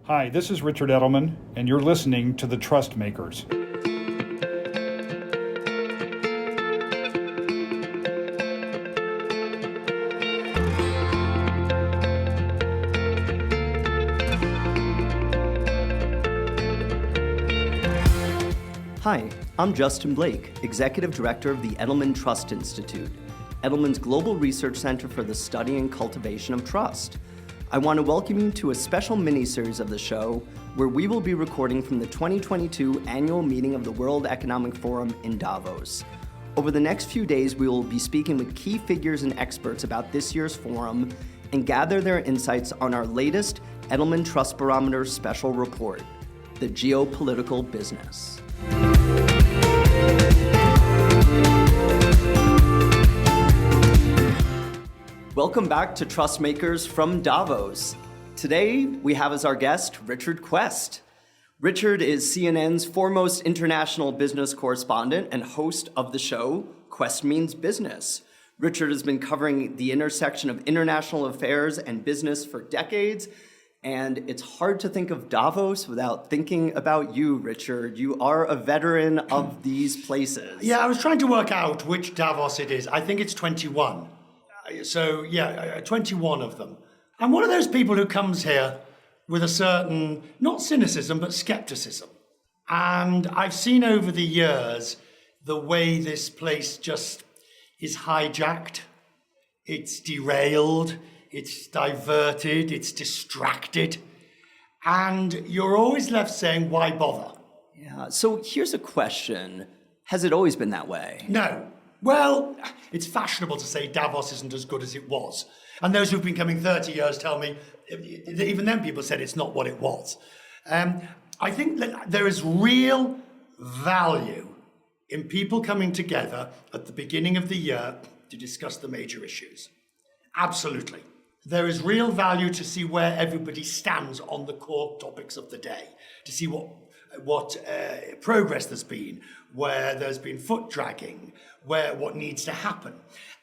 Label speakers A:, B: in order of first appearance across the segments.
A: Hi, this is Richard Edelman, and you're listening to The Trust Makers.
B: Hi, I'm Justin Blake, Executive Director of the Edelman Trust Institute, Edelman's global research center for the study and cultivation of trust. I want to welcome you to a special mini-series of the show where we will be recording from the 2022 annual meeting of the World Economic Forum in Davos. Over the next few days, we will be speaking with key figures and experts about this year's forum and gather their insights on our latest Edelman Trust Barometer special report, The Geopolitical Business. Welcome back to Trust Makers from Davos. Today, we have as our guest, Richard Quest. Richard is CNN's foremost international business correspondent and host of the show, Quest Means Business. Richard has been covering the intersection of international affairs and business for decades, and it's hard to think of Davos without thinking about you, Richard. You are a veteran of these places.
C: Yeah, I was trying to work out which Davos it is. I think it's 21. So, 21 of them. I'm one of those people who comes here with a certain, not cynicism, but skepticism. And I've seen over the years the way this place just is hijacked, it's derailed, it's diverted, it's distracted. And you're always left saying, why bother?
B: Yeah, so here's a question. Has it always been that way?
C: No. Well, it's fashionable to say Davos isn't as good as it was. And those who've been coming 30 years tell me, even then people said it's not what it was. I think that there is real value in people coming together at the beginning of the year to discuss the major issues. Absolutely. There is real value to see where everybody stands on the core topics of the day, to see what progress there's been, where there's been foot dragging, what needs to happen.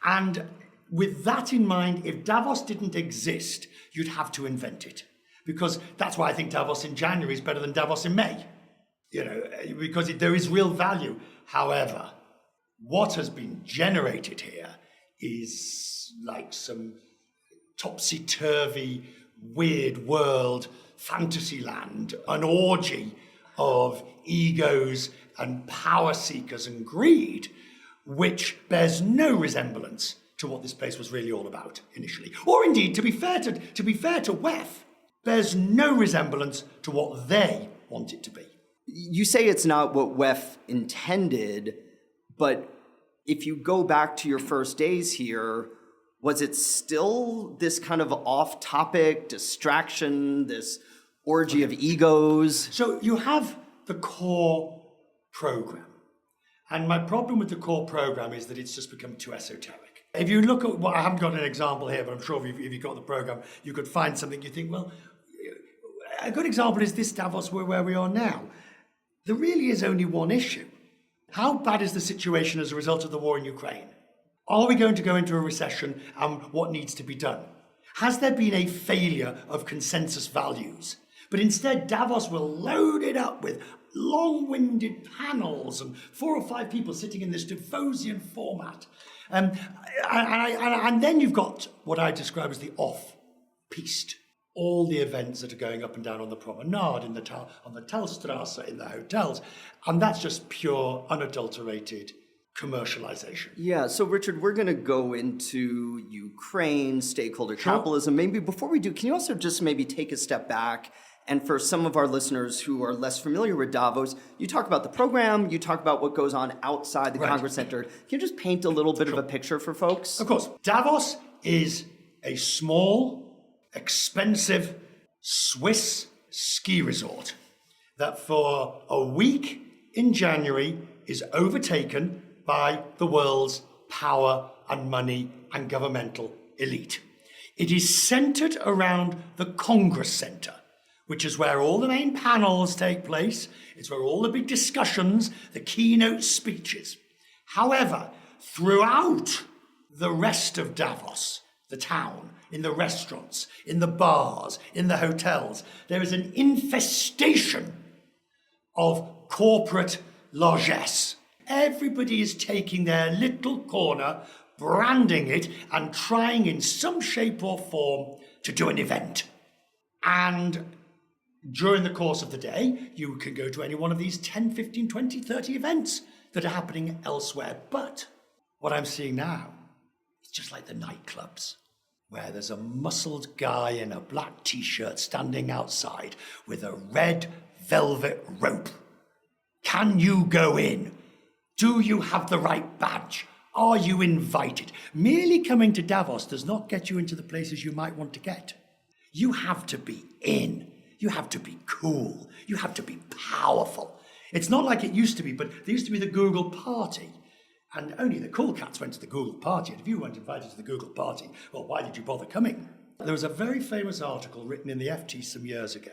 C: And with that in mind, if Davos didn't exist, you'd have to invent it. Because that's why I think Davos in January is better than Davos in May. Because there is real value. However, what has been generated here is like some topsy-turvy, weird world, fantasy land, an orgy of egos and power seekers and greed, which bears no resemblance to what this place was really all about initially. Or indeed, to be fair to WEF, bears no resemblance to what they want it to be.
B: You say it's not what WEF intended, but if you go back to your first days here, was it still this kind of off-topic distraction, this orgy of egos?
C: So you have the core program. And my problem with the core program is that it's just become too esoteric. If you look at, I haven't got an example here, but I'm sure if you got the program, you could find something you think, well, a good example is this Davos where we are now. There really is only one issue. How bad is the situation as a result of the war in Ukraine? Are we going to go into a recession, and what needs to be done? Has there been a failure of consensus values? But instead, Davos will load it up with long-winded panels and 4 or 5 people sitting in this Davosian format. And then you've got what I describe as the off-piste. All the events that are going up and down on the promenade, on the Telstrasse, in the hotels. And that's just pure, unadulterated commercialization.
B: Yeah, so Richard, we're going to go into Ukraine, stakeholder capitalism. Maybe before we do, can you also just maybe take a step back? And for some of our listeners who are less familiar with Davos, you talk about the program, you talk about what goes on outside the Congress Center. Can you just paint a little bit of a picture for folks?
C: Of course. Davos is a small, expensive Swiss ski resort that for a week in January is overtaken by the world's power and money and governmental elite. It is centered around the Congress Center, which is where all the main panels take place. It's where all the big discussions, the keynote speeches. However, throughout the rest of Davos, the town, in the restaurants, in the bars, in the hotels. There is an infestation of corporate largesse. Everybody is taking their little corner, branding it, and trying in some shape or form to do an event. And during the course of the day, you can go to any one of these 10, 15, 20, 30 events that are happening elsewhere. But what I'm seeing now is just like the nightclubs, where there's a muscled guy in a black t-shirt standing outside with a red velvet rope. Can you go in? Do you have the right badge? Are you invited? Merely coming to Davos does not get you into the places you might want to get. You have to be in. You have to be cool. You have to be powerful. It's not like it used to be, but there used to be the Google party. And only the cool cats went to the Google party. And if you weren't invited to the Google party, well, why did you bother coming? There was a very famous article written in the FT some years ago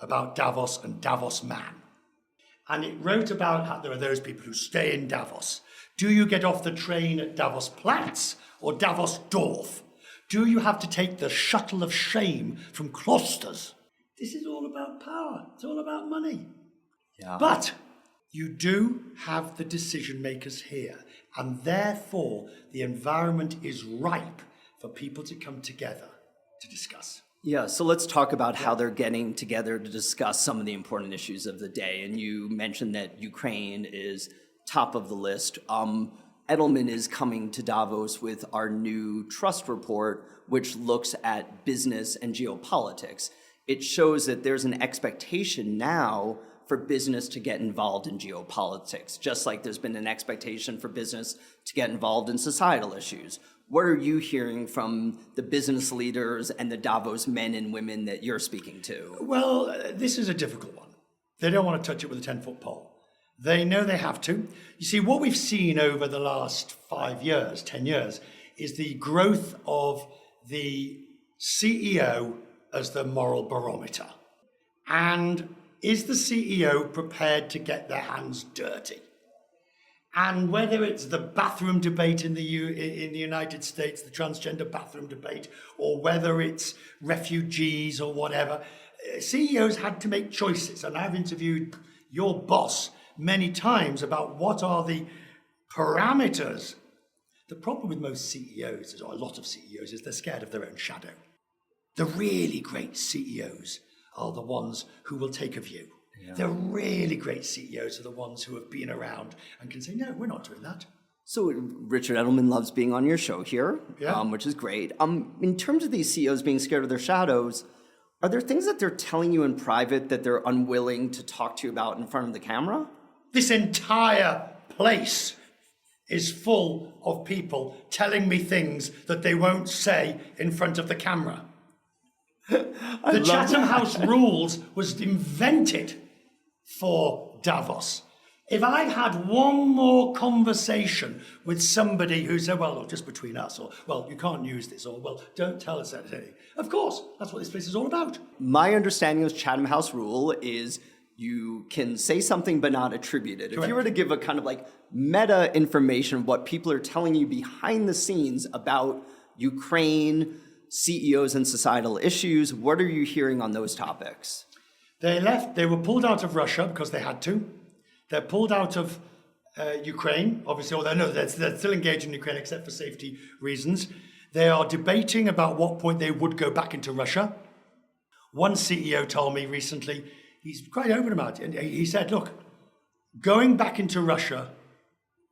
C: about Davos and Davos man. And it wrote about how there are those people who stay in Davos. Do you get off the train at Davos Platz or Davos Dorf? Do you have to take the shuttle of shame from Klosters? This is all about power. It's all about money.
B: Yeah.
C: But you do have the decision makers here, and therefore the environment is ripe for people to come together to discuss.
B: Yeah, so let's talk about how they're getting together to discuss some of the important issues of the day. And you mentioned that Ukraine is top of the list. Edelman is coming to Davos with our new trust report, which looks at business and geopolitics. It shows that there's an expectation now for business to get involved in geopolitics, just like there's been an expectation for business to get involved in societal issues. What are you hearing from the business leaders and the Davos men and women that you're speaking to?
C: Well, this is a difficult one. They don't want to touch it with a 10-foot pole. They know they have to. You see, what we've seen over the last 5 years, 10 years, is the growth of the CEO as the moral barometer. And is the CEO prepared to get their hands dirty? And whether it's the bathroom debate in the United States, the transgender bathroom debate, or whether it's refugees or whatever, CEOs had to make choices. And I've interviewed your boss many times about what are the parameters. The problem with most CEOs, or a lot of CEOs, is they're scared of their own shadow. The really great CEOs are the ones who will take a view. Yeah. The really great CEOs are the ones who have been around and can say, no, we're not doing that.
B: So Richard Edelman loves being on your show here, which is great. In terms of these CEOs being scared of their shadows, are there things that they're telling you in private that they're unwilling to talk to you about in front of the camera?
C: This entire place is full of people telling me things that they won't say in front of the camera. The Chatham House rules was invented for Davos. If I had one more conversation with somebody who said, well, look, just between us, or, well, you can't use this, or, well, don't tell us anything. Of course, that's what this place is all about.
B: My understanding of Chatham House rule is you can say something but not attribute it. Correct. If you were to give a kind of like meta information of what people are telling you behind the scenes about Ukraine, CEOs and societal issues, what are you hearing on those topics?
C: They were pulled out of Russia because they had to. They're pulled out of Ukraine, obviously, although they're still engaged in Ukraine except for safety reasons. They are debating about what point they would go back into Russia. One CEO told me recently, he's quite open about it, and he said, look, going back into Russia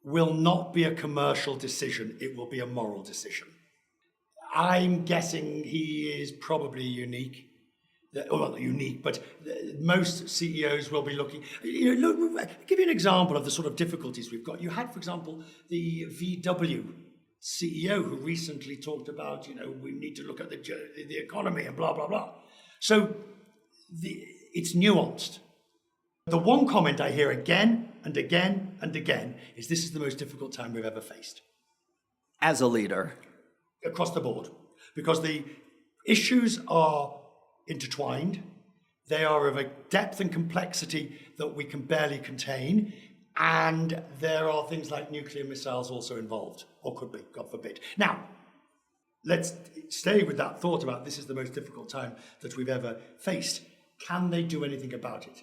C: will not be a commercial decision, it will be a moral decision. I'm guessing he is probably unique. Well, not unique, but most CEOs will be looking. Look, I'll give you an example of the sort of difficulties we've got. You had, for example, the VW CEO who recently talked about, we need to look at the economy and blah, blah, blah. So it's nuanced. The one comment I hear again and again and again is this is the most difficult time we've ever faced.
B: As a leader.
C: Across the board. Because the issues are intertwined. They are of a depth and complexity that we can barely contain. And there are things like nuclear missiles also involved, or could be, God forbid. Now, let's stay with that thought about this is the most difficult time that we've ever faced. Can they do anything about it?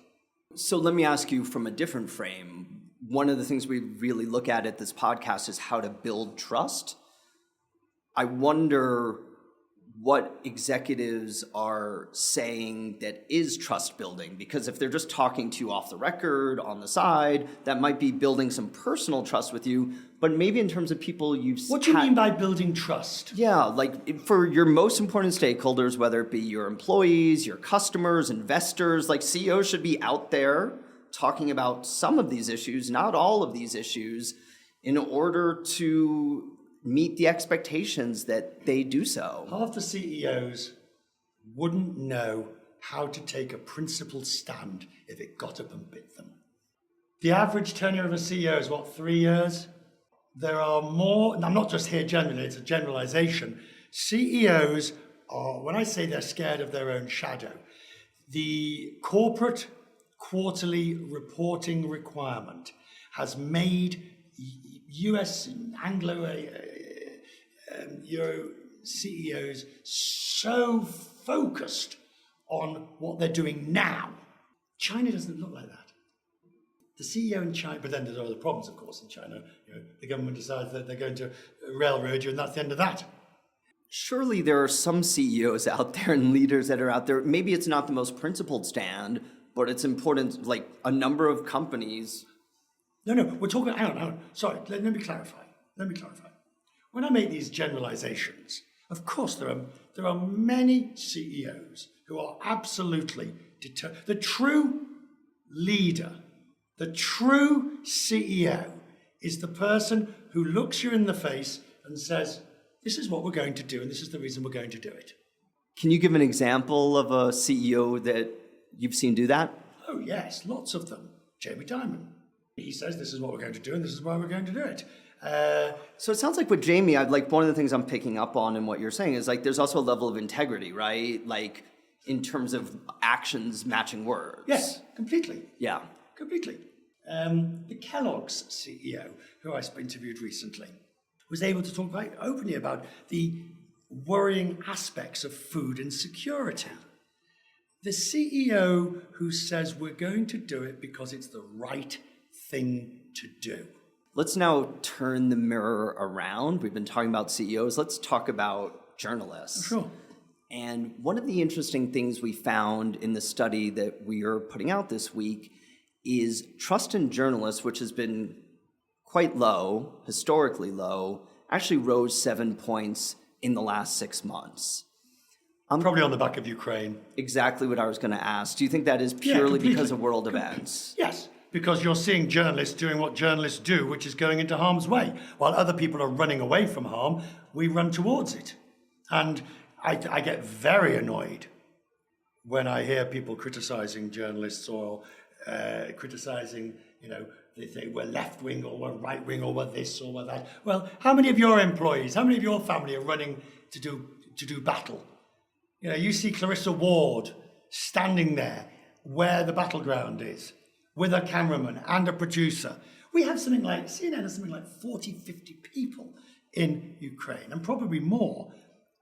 B: So let me ask you from a different frame. One of the things we really look at this podcast is how to build trust. I wonder what executives are saying that is trust building, because if they're just talking to you off the record, on the side, that might be building some personal trust with you, but maybe in terms of people you've...
C: What do you mean by building trust?
B: Yeah, like for your most important stakeholders, whether it be your employees, your customers, investors, like CEOs should be out there talking about some of these issues, not all of these issues, in order to meet the expectations that they do so.
C: Half the CEOs wouldn't know how to take a principled stand if it got up and bit them. The average tenure of a CEO is what, 3 years? There are more, and I'm not just here generally, it's a generalization. CEOs are, when I say they're scared of their own shadow, the corporate quarterly reporting requirement has made US Anglo Euro CEOs so focused on what they're doing now. China doesn't look like that. The CEO in China, but then there's other problems, of course, in China. The government decides that they're going to railroad you, and that's the end of that.
B: Surely there are some CEOs out there and leaders that are out there. Maybe it's not the most principled stand, but it's important, like a number of companies.
C: No, we're talking, hang on. Sorry, let me clarify. When I make these generalizations, of course there are many CEOs who are absolutely determined. The true leader, the true CEO is the person who looks you in the face and says, this is what we're going to do and this is the reason we're going to do it.
B: Can you give an example of a CEO that you've seen do that?
C: Oh yes, lots of them. Jamie Dimon. He says this is what we're going to do and this is why we're going to do it.
B: So it sounds like with Jamie, one of the things I'm picking up on in what you're saying is like there's also a level of integrity, right? Like in terms of actions matching words.
C: Yes, completely.
B: Yeah.
C: Completely. The Kellogg's CEO, who I interviewed recently, was able to talk quite openly about the worrying aspects of food insecurity. The CEO who says we're going to do it because it's the right thing to do.
B: Let's now turn the mirror around. We've been talking about CEOs. Let's talk about journalists.
C: Sure.
B: And one of the interesting things we found in the study that we are putting out this week is trust in journalists, which has been quite low, historically low, actually rose 7 points in the last 6 months.
C: Probably on the back of Ukraine.
B: Exactly what I was going to ask. Do you think that is purely because of world events?
C: Yes, because you're seeing journalists doing what journalists do, which is going into harm's way. While other people are running away from harm, we run towards it. And I get very annoyed when I hear people criticizing journalists or criticizing, they say we're left-wing or we're right-wing or we're this or we're that. Well, how many of your employees, how many of your family are running to do battle? You see Clarissa Ward standing there where the battleground is with a cameraman and a producer. We have something like, CNN has something like 40, 50 people in Ukraine and probably more.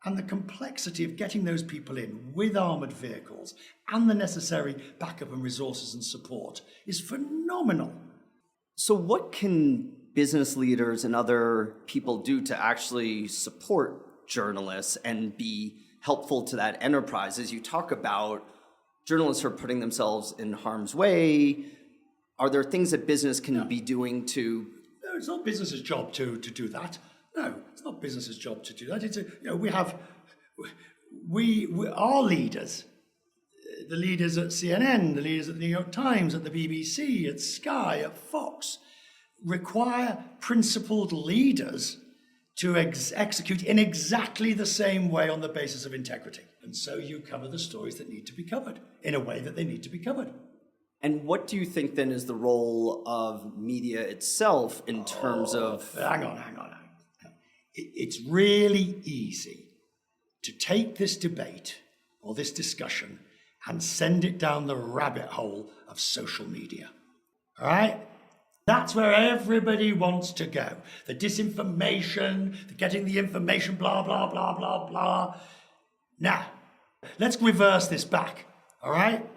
C: And the complexity of getting those people in with armoured vehicles and the necessary backup and resources and support is phenomenal.
B: So what can business leaders and other people do to actually support journalists and be helpful to that enterprise? As you talk about, journalists are putting themselves in harm's way. Are there things that business can be doing to...
C: No, it's not business's job to do that. No, it's not business's job to do that. It's our leaders, the leaders at CNN, the leaders at the New York Times, at the BBC, at Sky, at Fox, require principled leaders to execute in exactly the same way on the basis of integrity. And so you cover the stories that need to be covered in a way that they need to be covered.
B: And what do you think then is the role of media itself in terms of...
C: Hang on. It's really easy to take this debate or this discussion and send it down the rabbit hole of social media. All right? That's where everybody wants to go. The disinformation, the getting the information, blah, blah, blah, blah, blah. Now, let's reverse this back, all right?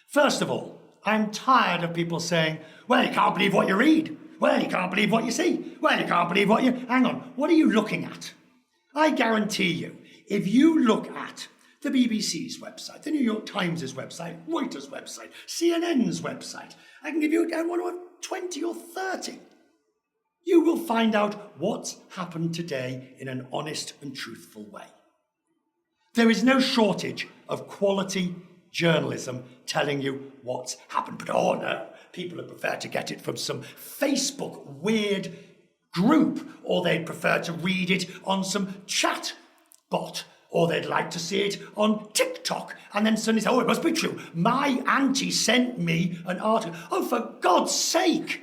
C: First of all, I'm tired of people saying, well, you can't believe what you read. Well, you can't believe what you see. Well, you can't believe what you... Hang on, what are you looking at? I guarantee you, if you look at the BBC's website, the New York Times' website, Reuters' website, CNN's website, I can give you 20 or 30. You will find out what's happened today in an honest and truthful way. There is no shortage of quality journalism telling you what's happened. But oh no, people would prefer to get it from some Facebook weird group, or they'd prefer to read it on some chat bot, or they'd like to see it on TikTok, and then suddenly say, oh, it must be true. My auntie sent me an article. Oh, for God's sake.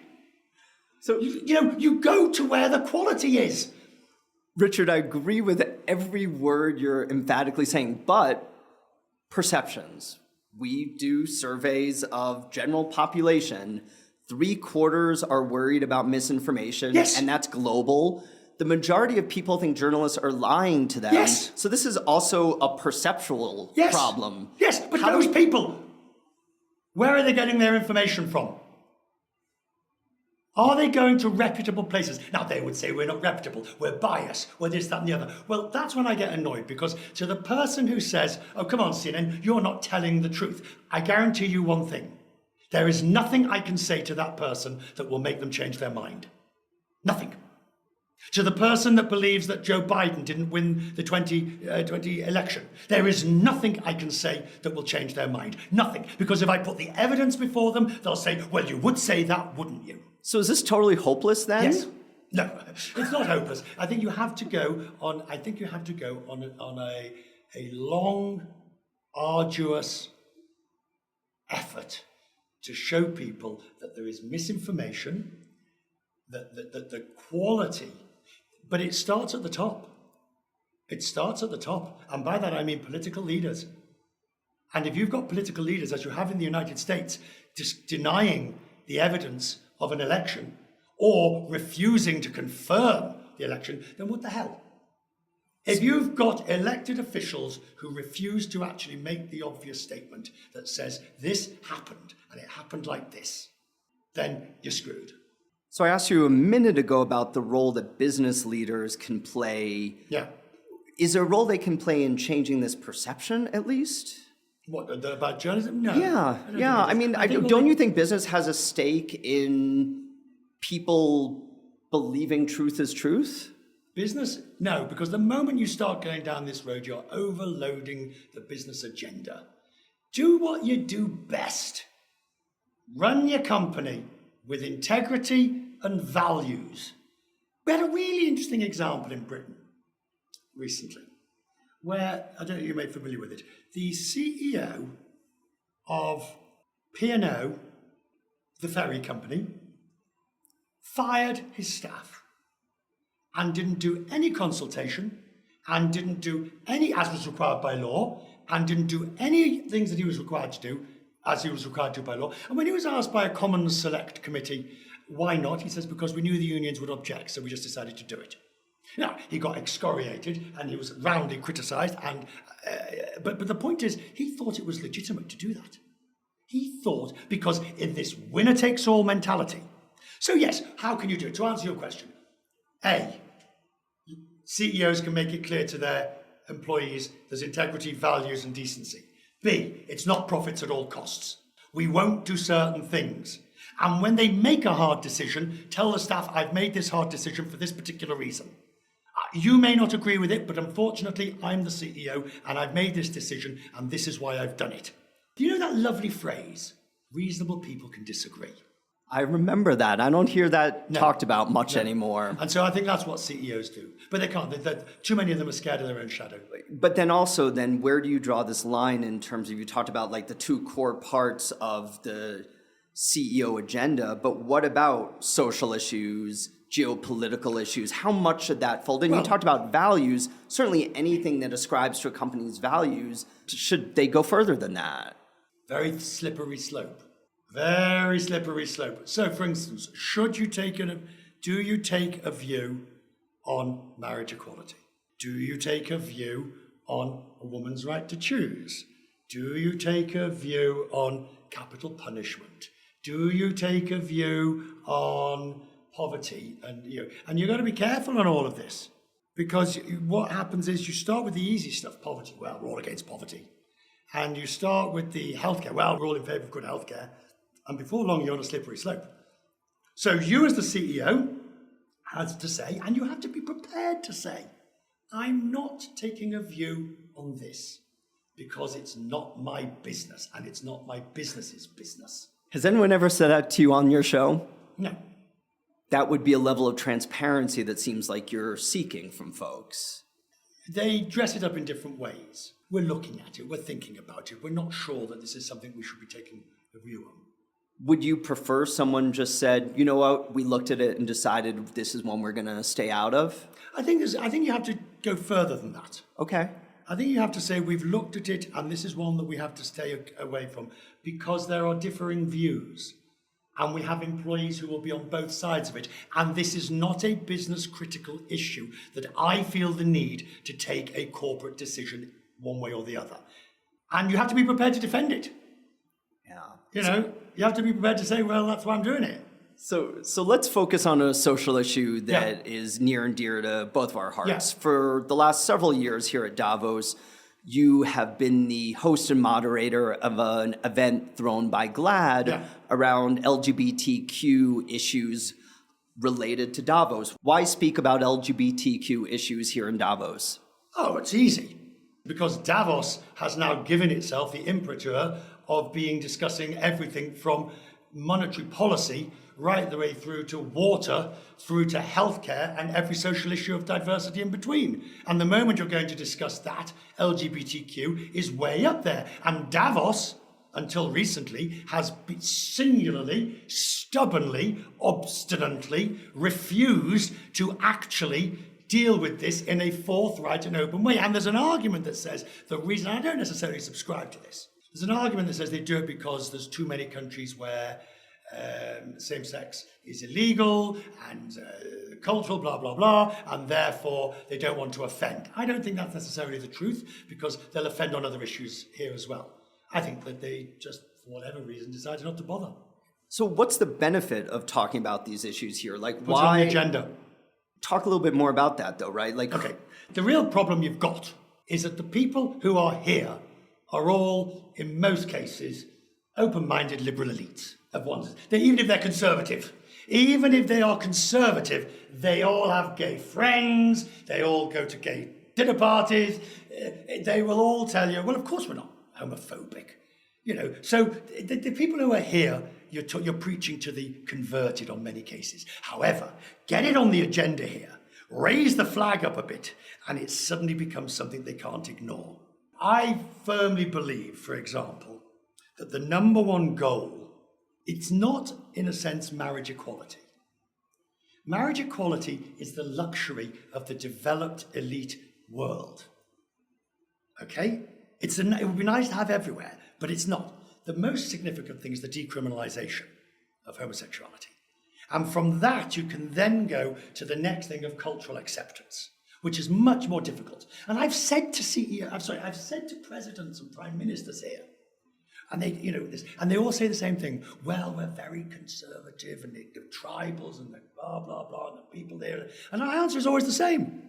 C: So, you go to where the quality is.
B: Richard, I agree with every word you're emphatically saying, but perceptions. We do surveys of general population. 3/4 are worried about misinformation,
C: yes,
B: and that's global. The majority of people think journalists are lying to them.
C: Yes.
B: So this is also a perceptual problem.
C: Yes, but those people, where are they getting their information from? Are they going to reputable places? Now, they would say we're not reputable, we're biased, we're this, that, and the other. Well, that's when I get annoyed, because to the person who says, oh, come on, CNN, you're not telling the truth, I guarantee you one thing. There is nothing I can say to that person that will make them change their mind. Nothing. To the person that believes that Joe Biden didn't win the 2020 election, there is nothing I can say that will change their mind. Nothing. Because if I put the evidence before them, they'll say, well, you would say that, wouldn't you?
B: So is this totally hopeless then?
C: Yes. No, it's not hopeless. I think you have to go on a long, arduous effort to show people that there is misinformation, that the quality, but it starts at the top. It starts at the top. And by that I mean political leaders. And if you've got political leaders, as you have in the United States, just denying the evidence of an election or refusing to confirm the election, then what the hell? If you've got elected officials who refuse to actually make the obvious statement that says this happened and it happened like this, then you're screwed.
B: So I asked you a minute ago about the role that business leaders can play.
C: Yeah.
B: Is there a role they can play in changing this perception, at least?
C: What, about journalism? No.
B: Yeah. I mean, don't you think business has a stake in people believing truth is truth?
C: Business? No, because the moment you start going down this road, you're overloading the business agenda. Do what you do best. Run your company with integrity and values. We had a really interesting example in Britain recently, where, I don't know if you may be familiar with it, the CEO of P&O, the ferry company, fired his staff and didn't do any consultation and didn't do any, as was required by law, and didn't do any things that he was required to do as he was required to by law. And when he was asked by a Commons Select Committee, why not? He says, because we knew the unions would object, so we just decided to do it. Now, he got excoriated and he was roundly criticised, and but the point is, he thought it was legitimate to do that. He thought, because in this winner-takes-all mentality. So yes, how can you do it? To answer your question, A, CEOs can make it clear to their employees there's integrity, values and decency. B, it's not profits at all costs. We won't do certain things. And when they make a hard decision, tell the staff, I've made this hard decision for this particular reason. You may not agree with it, but unfortunately, I'm the CEO and I've made this decision and this is why I've done it. Do you know that lovely phrase, reasonable people can disagree?
B: I remember that. I don't hear that talked about much anymore.
C: And so I think that's what CEOs do. But they can't. Too many of them are scared of their own shadow.
B: But then also, where do you draw this line in terms of, you talked about like the two core parts of the CEO agenda, but what about social issues, geopolitical issues? How much should that fold in? Well, you talked about values. Certainly anything that ascribes to a company's values, should they go further than that?
C: Very slippery slope. Very slippery slope. So, for instance, do you take a view on marriage equality? Do you take a view on a woman's right to choose? Do you take a view on capital punishment? Do you take a view on poverty? And you've got to be careful on all of this, because what happens is you start with the easy stuff, poverty. Well, we're all against poverty. And you start with the healthcare. Well, we're all in favour of good healthcare. And before long, you're on a slippery slope. So you as the CEO has to say, and you have to be prepared to say, I'm not taking a view on this because it's not my business and it's not my business's business.
B: Has anyone ever said that to you on your show?
C: No.
B: That would be a level of transparency that seems like you're seeking from folks.
C: They dress it up in different ways. We're looking at it. We're thinking about it. We're not sure that this is something we should be taking a view on.
B: Would you prefer someone just said, you know what, we looked at it and decided this is one we're going to stay out of?
C: I think you have to go further than that.
B: Okay.
C: I think you have to say we've looked at it and this is one that we have to stay away from because there are differing views and we have employees who will be on both sides of it. And this is not a business critical issue that I feel the need to take a corporate decision one way or the other. And you have to be prepared to defend it.
B: Yeah.
C: You have to be prepared to say, well, that's why I'm doing it.
B: So let's focus on a social issue that is near and dear to both of our hearts.
C: Yeah.
B: For the last several years here at Davos, you have been the host and moderator of an event thrown by GLAAD around LGBTQ issues related to Davos. Why speak about LGBTQ issues here in Davos?
C: Oh, it's easy. Because Davos has now given itself the imprimatur of discussing everything from monetary policy right the way through to water, through to healthcare, and every social issue of diversity in between. And the moment you're going to discuss that, LGBTQ is way up there. And Davos, until recently, has singularly, stubbornly, obstinately refused to actually deal with this in a forthright and open way. And there's an argument that says the reason, I don't necessarily subscribe to this, there's an argument that says they do it because there's too many countries where same-sex is illegal and cultural, blah, blah, blah, and therefore they don't want to offend. I don't think that's necessarily the truth, because they'll offend on other issues here as well. I think that they just, for whatever reason, decided not to bother.
B: So what's the benefit of talking about these issues here? Like,
C: Put it on the agenda.
B: Talk a little bit more about that, though, right?
C: Okay. The real problem you've got is that the people who are here are all, in most cases, open-minded liberal elites of one. Even if they're conservative, even if they are conservative, they all have gay friends, they all go to gay dinner parties, they will all tell you, well, of course we're not homophobic. So the people who are here, you're preaching to the converted on many cases. However, get it on the agenda here, raise the flag up a bit, and it suddenly becomes something they can't ignore. I firmly believe, for example, that the number one goal, it's not, in a sense, marriage equality. Marriage equality is the luxury of the developed elite world. Okay? It would be nice to have everywhere, but it's not. The most significant thing is the decriminalization of homosexuality. And from that, you can then go to the next thing of cultural acceptance, which is much more difficult. And I've said to presidents and prime ministers here, and they all say the same thing. Well, we're very conservative, and the tribals, and the blah, blah, blah, and the people there. And our answer is always the same.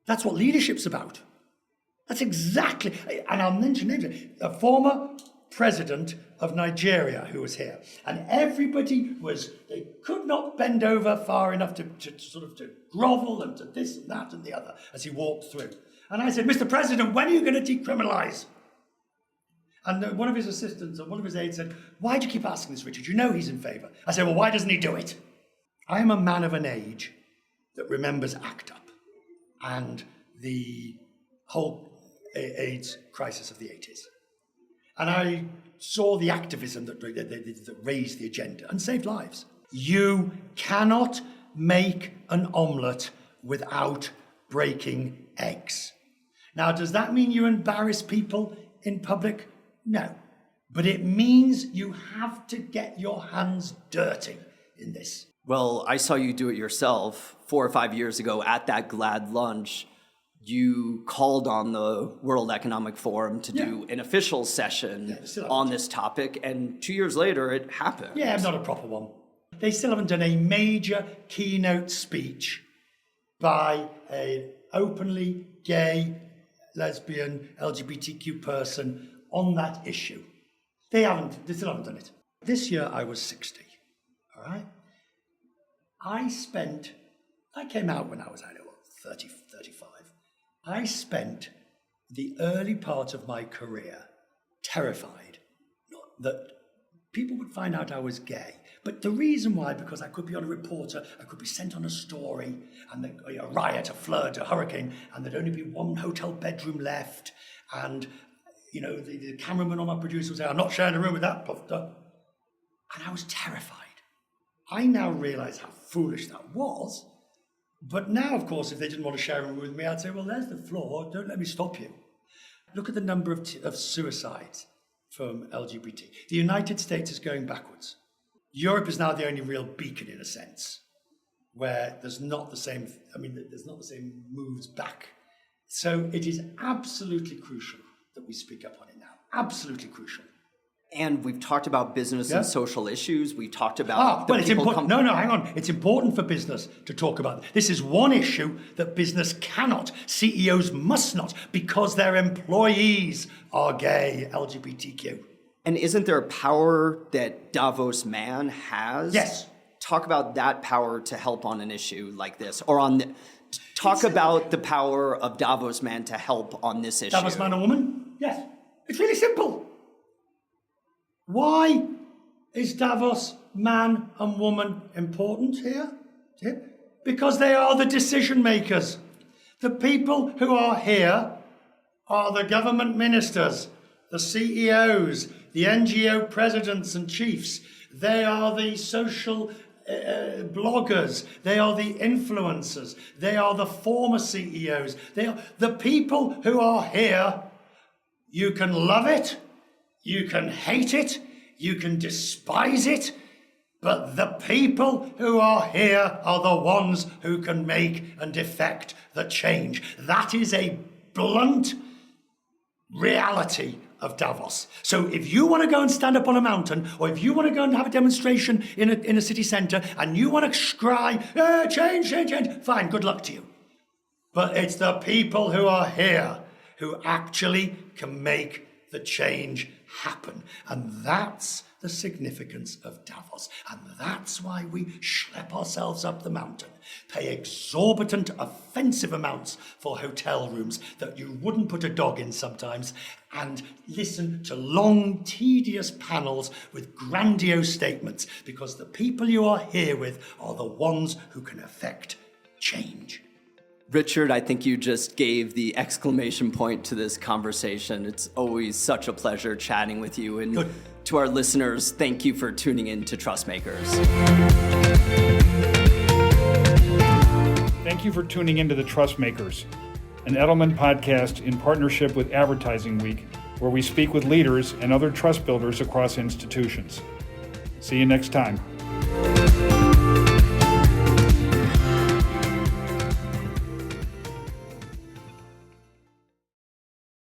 C: That's what leadership's about. That's exactly, and I'll mention names, a former president of Nigeria who was here. And everybody they could not bend over far enough to grovel and to this and that and the other as he walked through. And I said, Mr. President, when are you going to decriminalize? And one of his assistants or one of his aides said, why do you keep asking this, Richard? You know he's in favour. I said, well, why doesn't he do it? I am a man of an age that remembers ACT UP and the whole AIDS crisis of the 80s. And I saw the activism that raised the agenda and saved lives. You cannot make an omelette without breaking eggs. Now, does that mean you embarrass people in public? No. But it means you have to get your hands dirty in this.
B: Well, I saw you do it yourself 4 or 5 years ago at that Glad lunch. You called on the World Economic Forum to do an official session on this topic, and 2 years later it happened.
C: Yeah, not a proper one. They still haven't done a major keynote speech by an openly gay, lesbian, LGBTQ person on that issue. They still haven't done it. This year I was 60, all right? I came out when I was, 30, 35. I spent the early part of my career terrified that people would find out I was gay. But the reason why, because I could be on a reporter, I could be sent on a story, and a riot, a flood, a hurricane, and there'd only be one hotel bedroom left, and the cameraman or my producer would say, I'm not sharing a room with that puffer. And I was terrified. I now realise how foolish that was. But now, of course, if they didn't want to share a room with me, I'd say, well, there's the floor. Don't let me stop you. Look at the number of suicides from LGBT. The United States is going backwards. Europe is now the only real beacon, in a sense, where there's not the same moves back. So it is absolutely crucial that we speak up on it now. Absolutely crucial.
B: And we've talked about business and social issues. We talked about
C: it's important. Hang on. It's important for business to talk about. This is one issue that business cannot, CEOs must not, because their employees are gay, LGBTQ.
B: And isn't there a power that Davos man has?
C: Yes.
B: Talk about that power to help on an issue like this, or talk about the power of Davos man to help on this issue.
C: Davos man or woman? Yes. It's really simple. Why is Davos man and woman important here? Because they are the decision makers. The people who are here are the government ministers, the CEOs, the NGO presidents and chiefs. They are the social bloggers. They are the influencers. They are the former CEOs. They are the people who are here. You can love it. You can hate it, you can despise it, but the people who are here are the ones who can make and effect the change. That is a blunt reality of Davos. So if you want to go and stand up on a mountain, or if you want to go and have a demonstration in a city centre, and you want to cry, change, change, change, fine, good luck to you. But it's the people who are here who actually can make the change happen. And that's the significance of Davos. And that's why we schlep ourselves up the mountain, pay exorbitant, offensive amounts for hotel rooms that you wouldn't put a dog in sometimes, and listen to long, tedious panels with grandiose statements, because the people you are here with are the ones who can effect change.
B: Richard, I think you just gave the exclamation point to this conversation. It's always such a pleasure chatting with you. And
C: Good.
B: To our listeners, thank you for tuning in to Trustmakers.
A: Thank you for tuning into the Trustmakers, an Edelman podcast in partnership with Advertising Week, where we speak with leaders and other trust builders across institutions. See you next time.